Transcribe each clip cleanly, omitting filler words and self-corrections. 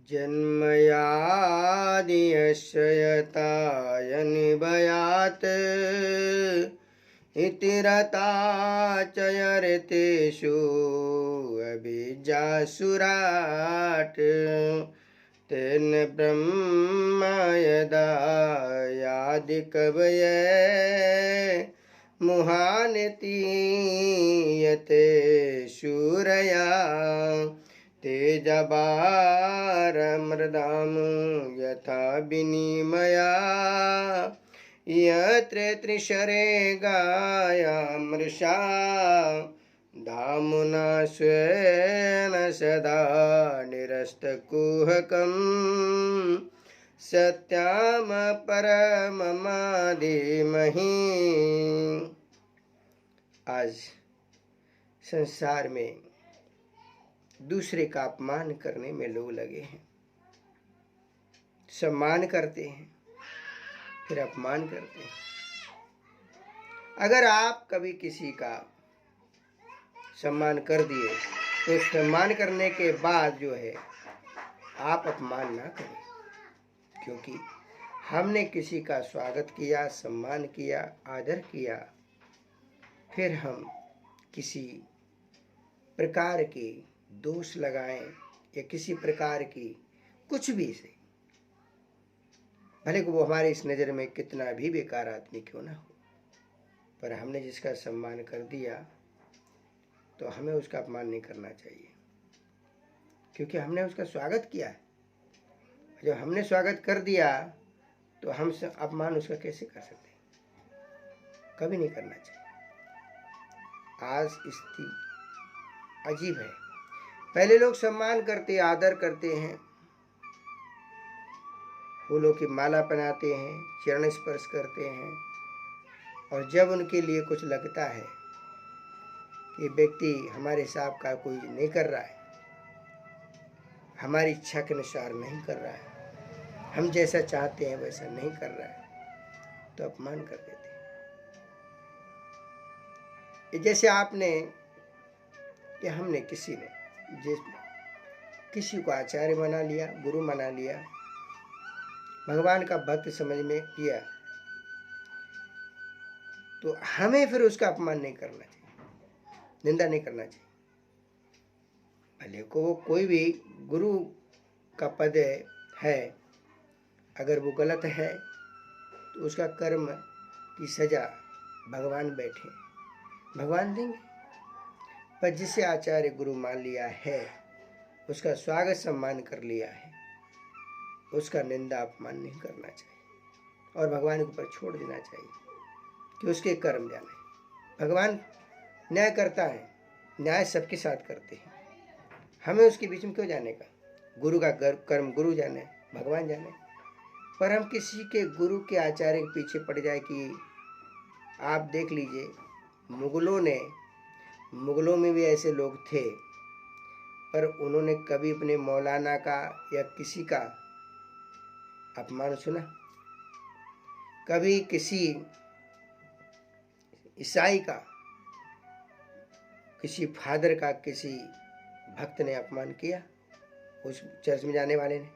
जन्मयादि यस्य यतायनिभयात् इति रता च यरतेषु अभिजासुराट् तेन ब्रह्म यदा यादिकवये मुहानिति यते शूरया तेजबारमृदां यथा विनिमया यत्र त्रिशरे गायामृषा धामुना स्वेन सदा निरस्तकुहकम् सत्याम परममादिमहि। आज संसार में दूसरे का अपमान करने में लोग लगे हैं। सम्मान करते हैं फिर अपमान करते हैं। अगर आप कभी किसी का सम्मान कर दिए तो सम्मान करने के बाद जो है आप अपमान ना करें, क्योंकि हमने किसी का स्वागत किया, सम्मान किया, आदर किया, फिर हम किसी प्रकार की दोष लगाएं या किसी प्रकार की कुछ भी से, भले को वो हमारे इस नज़र में कितना भी बेकार आदमी क्यों ना हो, पर हमने जिसका सम्मान कर दिया तो हमें उसका अपमान नहीं करना चाहिए, क्योंकि हमने उसका स्वागत किया है। जब हमने स्वागत कर दिया तो हम अपमान उसका कैसे कर सकते हैं? कभी नहीं करना चाहिए। आज स्थिति अजीब है। पहले लोग सम्मान करते, आदर करते हैं, फूलों की माला पहनाते हैं, चरण स्पर्श करते हैं, और जब उनके लिए कुछ लगता है कि व्यक्ति हमारे हिसाब का कोई नहीं कर रहा है, हमारी इच्छा के अनुसार नहीं कर रहा है, हम जैसा चाहते हैं वैसा नहीं कर रहा है, तो अपमान कर देते हैं। जैसे आपने या हमने किसी ने किसी को आचार्य बना लिया, गुरु बना लिया, भगवान का भक्त समझ में किया, तो हमें फिर उसका अपमान नहीं करना चाहिए, निंदा नहीं करना चाहिए। भले को वो कोई भी गुरु का पद है, अगर वो गलत है तो उसका कर्म की सजा भगवान बैठे, भगवान देंगे। पर जिसे आचार्य गुरु मान लिया है, उसका स्वागत सम्मान कर लिया है, उसका निंदा अपमान नहीं करना चाहिए और भगवान के ऊपर छोड़ देना चाहिए कि उसके कर्म जाने। भगवान न्याय करता है, न्याय सबके साथ करते हैं, हमें उसके बीच में क्यों जाने का? गुरु का कर्म गुरु जाने, भगवान जाने। पर हम किसी के गुरु के आचार्य के पीछे पड़ जाए कि आप देख लीजिए, मुगलों में भी ऐसे लोग थे, पर उन्होंने कभी अपने मौलाना का या किसी का अपमान सुना? कभी किसी ईसाई का, किसी फादर का, किसी भक्त ने अपमान किया? उस चर्च में जाने वाले ने,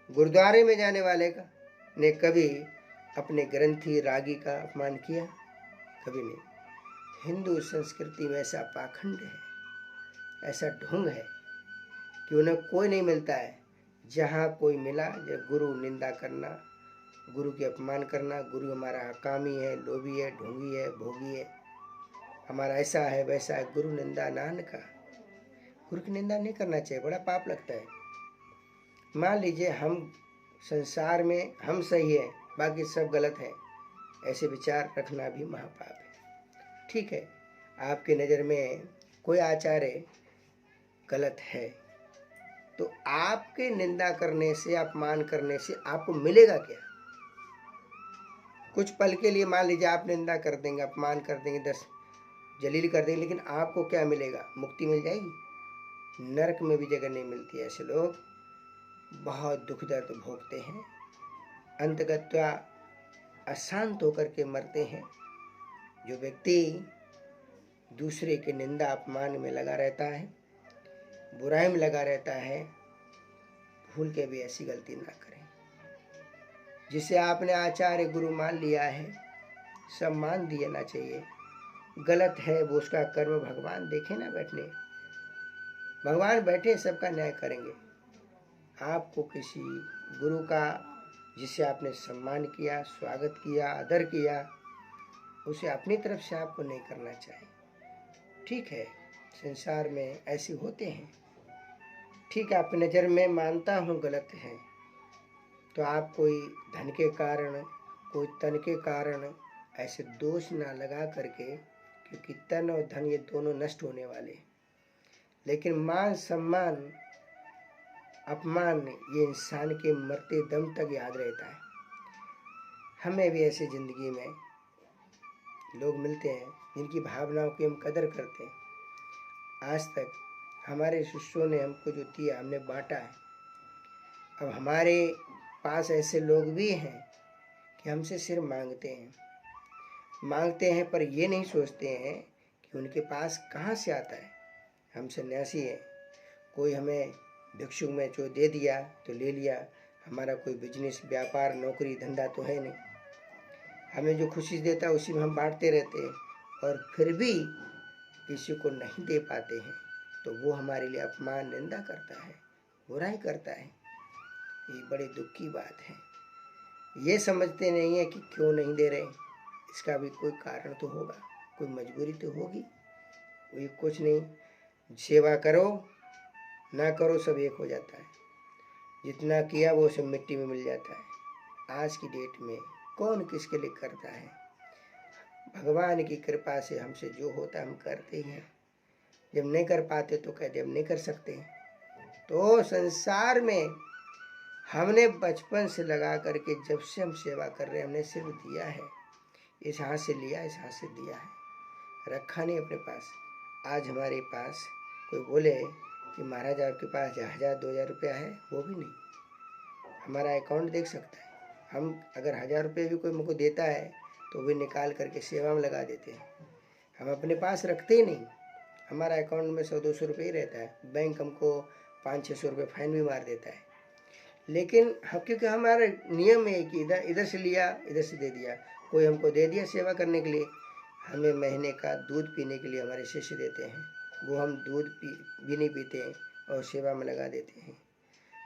गुरुद्वारे में जाने वाले का ने कभी अपने ग्रंथी रागी का अपमान किया? कभी नहीं। हिंदू संस्कृति में ऐसा पाखंड है, ऐसा ढोंग है कि उन्हें कोई नहीं मिलता है, जहाँ कोई मिला जब गुरु निंदा करना, गुरु के अपमान करना, गुरु हमारा हकामी है, लोभी है, ढोंगी है, भोगी है, हमारा ऐसा है वैसा है। गुरु निंदा नान का, गुरु की निंदा नहीं करना चाहिए, बड़ा पाप लगता है। मान लीजिए हम संसार में हम सही है, बाकी सब गलत है, ऐसे विचार रखना भी महापाप है। ठीक है, आपकी नज़र में कोई आचार्य गलत है, तो आपके निंदा करने से, अपमान करने से आपको मिलेगा क्या? कुछ पल के लिए मान लीजिए आप निंदा कर देंगे, अपमान कर देंगे, दस जलील कर देंगे, लेकिन आपको क्या मिलेगा? मुक्ति मिल जाएगी? नरक में भी जगह नहीं मिलती। ऐसे लोग बहुत दुख दर्द भोगते हैं, अंतगत्वा अशांत होकर के मरते हैं। जो व्यक्ति दूसरे के निंदा अपमान में लगा रहता है, बुराई में लगा रहता है, भूल के भी ऐसी गलती ना करें। जिसे आपने आचार्य गुरु मान लिया है, सम्मान देना चाहिए। गलत है वो उसका कर्म भगवान देखे ना बैठने, भगवान बैठे सबका न्याय करेंगे। आपको किसी गुरु का जिसे आपने सम्मान किया, स्वागत किया, आदर किया, उसे अपनी तरफ से आपको नहीं करना चाहिए। ठीक है, संसार में ऐसे होते हैं, ठीक है, आपकी नज़र में मानता हूँ गलत है, तो आप कोई धन के कारण, कोई तन के कारण ऐसे दोष ना लगा करके, क्योंकि तन और धन ये दोनों नष्ट होने वाले, लेकिन मान सम्मान अपमान ये इंसान के मरते दम तक याद रहता है। हमें भी ऐसे ज़िंदगी में लोग मिलते हैं जिनकी भावनाओं की हम कदर करते हैं। आज तक हमारे शिष्यों ने हमको जो दिया हमने बांटा है। अब हमारे पास ऐसे लोग भी हैं कि हमसे सिर्फ मांगते हैं पर ये नहीं सोचते हैं कि उनके पास कहाँ से आता है। हम सन्यासी हैं, कोई हमें भिक्षुक में जो दे दिया तो ले लिया, हमारा कोई बिजनेस व्यापार नौकरी धंधा तो है नहीं। हमें जो खुशी देता है उसी में हम बांटते रहते हैं, और फिर भी किसी को नहीं दे पाते हैं तो वो हमारे लिए अपमान निंदा करता है, बुराई करता है। ये बड़ी दुख की बात है। ये समझते नहीं है कि क्यों नहीं दे रहे, इसका भी कोई कारण तो होगा, कोई मजबूरी तो होगी। कोई कुछ नहीं, सेवा करो ना करो सब एक हो जाता है। जितना किया वो सब मिट्टी में मिल जाता है। आज की डेट में कौन किसके लिए करता है? भगवान की कृपा से हमसे जो होता है हम करते ही हैं। जब नहीं कर पाते तो कहते हम नहीं कर सकते। तो संसार में हमने बचपन से लगा करके जब से हम सेवा कर रहे हैं, हमने सिर्फ दिया है। इस हाथ से लिया, इस हाथ से दिया है, रखा नहीं अपने पास। आज हमारे पास कोई बोले कि महाराज आपके पास 1000 2000 रुपया है, वो भी नहीं। हमारा अकाउंट देख सकता है। हम अगर 1000 रुपये भी कोई मुझको देता है तो भी निकाल करके सेवा में लगा देते हैं। हम अपने पास रखते ही नहीं। हमारा अकाउंट में 100-200 रुपये ही रहता है। बैंक हमको 500-600 रुपये फाइन भी मार देता है। लेकिन हम, क्योंकि हमारा नियम है कि इधर से लिया इधर से दे दिया। कोई हमको दे दिया सेवा करने के लिए, हमें महीने का दूध पीने के लिए हमारे शिष्य देते हैं, वो हम दूध भी नहीं पीते हैं और सेवा में लगा देते हैं।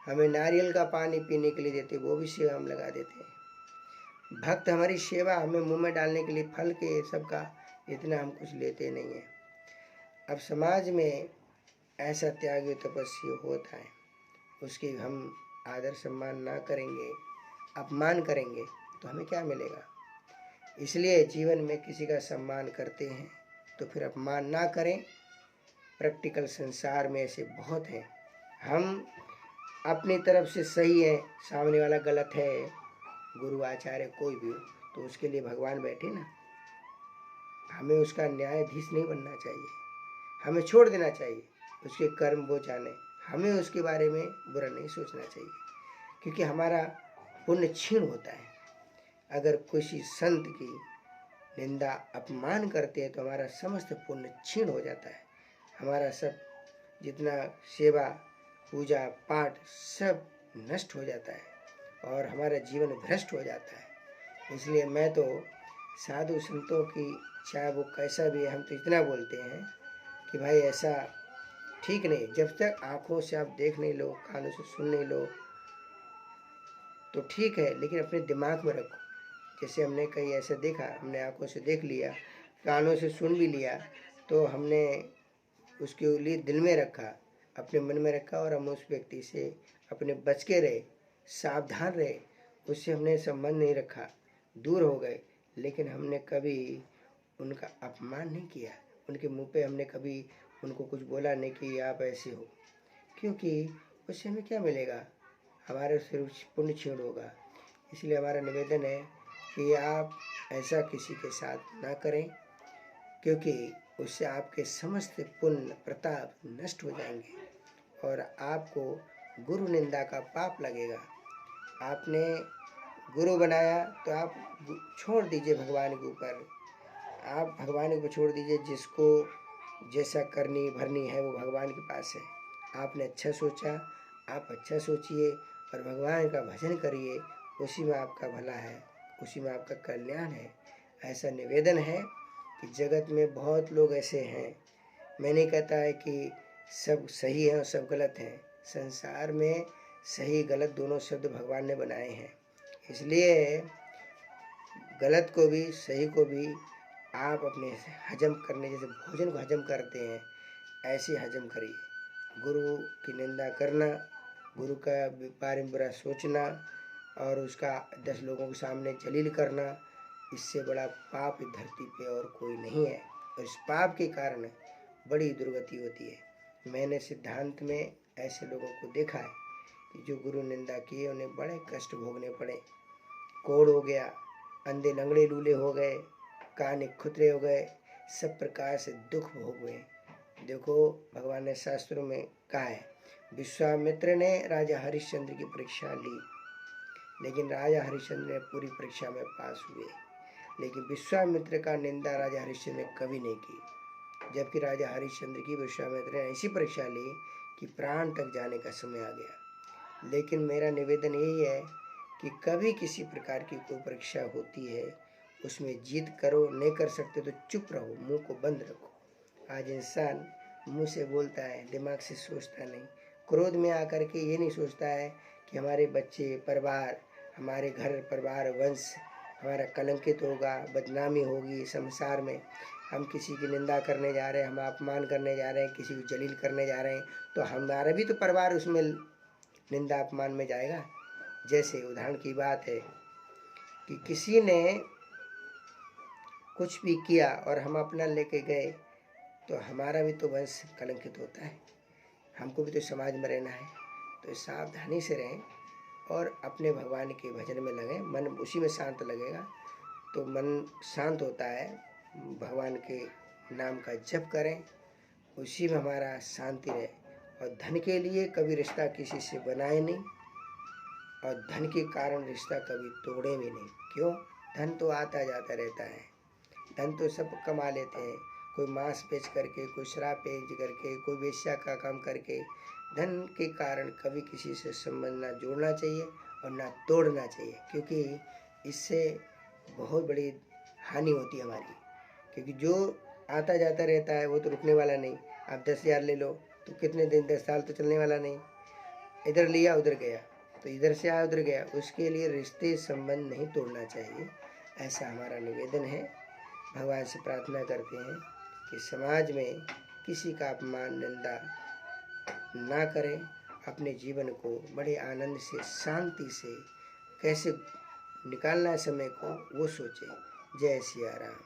हमें नारियल का पानी पीने के लिए देते हैं, वो भी सेवा में लगा देते हैं। भक्त हमारी सेवा हमें मुंह में डालने के लिए फल के सबका, इतना हम कुछ लेते नहीं हैं। अब समाज में ऐसा त्यागी तपस्या होता है, उसकी हम आदर सम्मान ना करेंगे, अपमान करेंगे तो हमें क्या मिलेगा? इसलिए जीवन में किसी का सम्मान करते हैं तो फिर अपमान ना करें। प्रैक्टिकल संसार में ऐसे बहुत हैं। हम अपनी तरफ से सही है, सामने वाला गलत है, गुरु आचार्य कोई भी हो, तो उसके लिए भगवान बैठे ना। हमें उसका न्यायाधीश नहीं बनना चाहिए, हमें छोड़ देना चाहिए। उसके कर्म वो जाने, हमें उसके बारे में बुरा नहीं सोचना चाहिए, क्योंकि हमारा पुण्य क्षीण होता है। अगर किसी संत की निंदा अपमान करते हैं तो हमारा समस्त पुण्य क्षीण हो जाता है। हमारा सब जितना सेवा पूजा पाठ सब नष्ट हो जाता है और हमारा जीवन भ्रष्ट हो जाता है। इसलिए मैं तो साधु संतों की, चाहे वो कैसा भी है, हम तो इतना बोलते हैं कि भाई ऐसा ठीक नहीं। जब तक आँखों से आप देख नहीं लो, कानों से सुन नहीं लो तो ठीक है, लेकिन अपने दिमाग में रखो। जैसे हमने कहीं ऐसा देखा, हमने आँखों से देख लिया, कानों से सुन भी लिया, तो हमने उसके लिए दिल में रखा, अपने मन में रखा, और हम उस व्यक्ति से अपने बच के रहे, सावधान रहे, उससे हमने संबंध नहीं रखा, दूर हो गए। लेकिन हमने कभी उनका अपमान नहीं किया, उनके मुंह पे हमने कभी उनको कुछ बोला नहीं कि आप ऐसे हो, क्योंकि उससे हमें क्या मिलेगा? हमारे सिर्फ पुण्य क्षीण होगा। इसलिए हमारा निवेदन है कि आप ऐसा किसी के साथ ना करें, क्योंकि उससे आपके समस्त पुण्य प्रताप नष्ट हो जाएंगे और आपको गुरु निंदा का पाप लगेगा। आपने गुरु बनाया तो आप छोड़ दीजिए भगवान के ऊपर, आप भगवान को छोड़ दीजिए। जिसको जैसा करनी भरनी है वो भगवान के पास है। आपने अच्छा सोचा, आप अच्छा सोचिए और भगवान का भजन करिए, उसी में आपका भला है, उसी में आपका कल्याण है। ऐसा निवेदन है कि जगत में बहुत लोग ऐसे हैं, मैं नहीं कहता है कि सब सही है और सब गलत हैं। संसार में सही गलत दोनों शब्द भगवान ने बनाए हैं, इसलिए गलत को भी सही को भी आप अपने हजम करने, जैसे भोजन को हजम करते हैं ऐसे हजम करिए। गुरु की निंदा करना, गुरु का बारे में बुरा सोचना और उसका 10 लोगों के सामने जलील करना, इससे बड़ा पाप इस धरती पे और कोई नहीं है। और इस पाप के कारण बड़ी दुर्गति होती है। मैंने सिद्धांत में ऐसे लोगों को देखा है कि जो गुरु निंदा किए उन्हें बड़े कष्ट भोगने पड़े। कोढ़ हो गया, अंधे लंगड़े लूले हो गए, कान खुतरे हो गए, सब प्रकार से दुख भोगे। देखो भगवान ने शास्त्रों में कहा है, विश्वामित्र ने राजा हरिश्चंद्र की परीक्षा ली, लेकिन राजा हरिश्चंद्र ने पूरी परीक्षा में पास हुए, लेकिन विश्वामित्र का निंदा राजा हरिश्चंद्र ने कभी नहीं की। जबकि राजा हरिश्चंद्र की विश्वामित्र ने ऐसी परीक्षा ली कि प्राण तक जाने का समय आ गया। लेकिन मेरा निवेदन यही है कि कभी किसी प्रकार की कोई परीक्षा होती है, उसमें जीत करो, नहीं कर सकते तो चुप रहो, मुंह को बंद रखो। आज इंसान मुंह से बोलता है, दिमाग से सोचता नहीं। क्रोध में आकर के ये नहीं सोचता है कि हमारे बच्चे, परिवार, हमारे घर परिवार, वंश हमारा कलंकित होगा, बदनामी होगी संसार में। हम किसी की निंदा करने जा रहे हैं, हम अपमान करने जा रहे हैं, किसी को जलील करने जा रहे हैं, तो हमारा भी तो परिवार उसमें निंदा अपमान में जाएगा। जैसे उदाहरण की बात है कि किसी ने कुछ भी किया और हम अपना लेके गए, तो हमारा भी तो वंश कलंकित होता है, हमको भी तो समाज में रहना है। तो सावधानी से रहें और अपने भगवान के भजन में लगें। मन उसी में शांत लगेगा तो मन शांत होता है। भगवान के नाम का जप करें, उसी में हमारा शांति रहे। और धन के लिए कभी रिश्ता किसी से बनाए नहीं, और धन के कारण रिश्ता कभी तोड़े भी नहीं। क्यों? धन तो आता जाता रहता है, धन तो सब कमा लेते हैं, कोई मांस बेच करके, कोई शराब बेच करके, कोई वेश्या का काम करके। धन के कारण कभी किसी से संबंध ना जोड़ना चाहिए और ना तोड़ना चाहिए, क्योंकि इससे बहुत बड़ी हानि होती है हमारी। क्योंकि जो आता जाता रहता है वो तो रुकने वाला नहीं। आप 10,000 ले लो तो कितने दिन, 10 साल तो चलने वाला नहीं। इधर लिया उधर गया, तो इधर से आया उधर गया। उसके लिए रिश्ते संबंध नहीं तोड़ना चाहिए, ऐसा हमारा निवेदन है। भगवान से प्रार्थना करते हैं कि समाज में किसी का अपमान, निंदा ना करें। अपने जीवन को बड़े आनंद से, शांति से कैसे निकालना है समय को, वो सोचें। जय सिया राम।